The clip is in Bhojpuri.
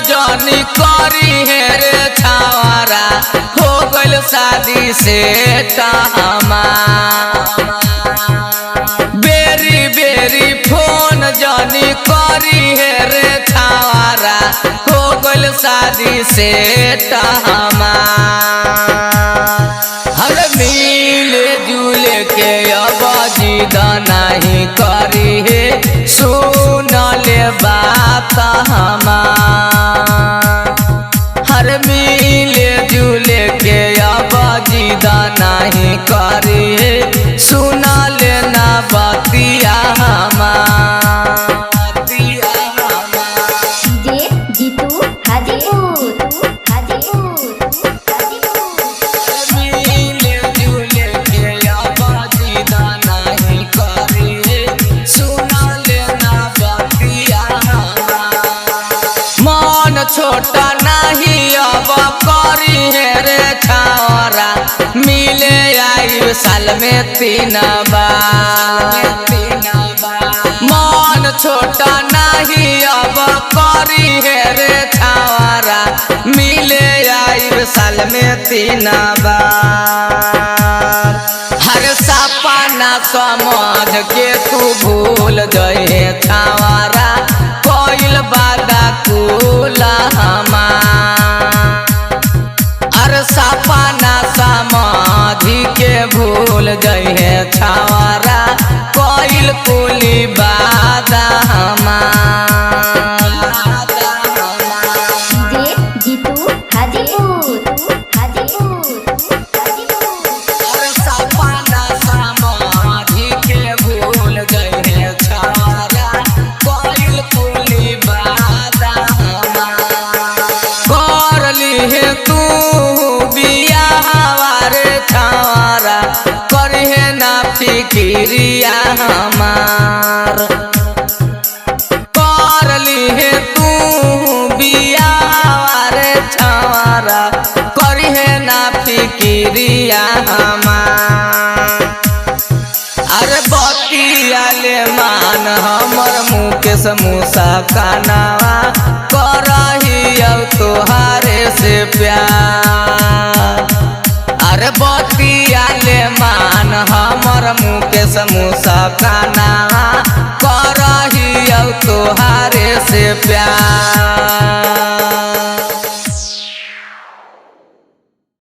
जानी करी है रे छावरा हो गइल शादी से बेरी बेरी फोन जानी करी है रे छावरा हो गइल शादी से हर मिले जुले के अब जिद नहीं करी है सुन ले बात हर मिले जुले के अब जिद नहीं करी है सुना लेना बतिया जीतू हाजीपुर छोटा नहीं अब करी है रे छावरा मिले आई साल में 3 बार मन छोटा नहीं अब करी है रे छावरा मिले आई साल में 3 बार हर सपना समझ के तू भूल गए छावरा कोइल बादा कुला अरे सपना समाधि के भूल गए छावरा कोइल कुली बादा जीतू हाजीपुर सपना समाधि के भूल गए छावरा कोइल कुली बादा है तू बियाह रे छावरा करिहे ना फिक्रिया हमार कर ली तू बियाह रे छावरा करिहे ना फिक्रिया हमार अरे बतिया ले मान हमर मुकेश मूसा कानावा करही अब तोहारे से प्यार अरे बतिया ले मान हमर मुकेश मूसा कानावा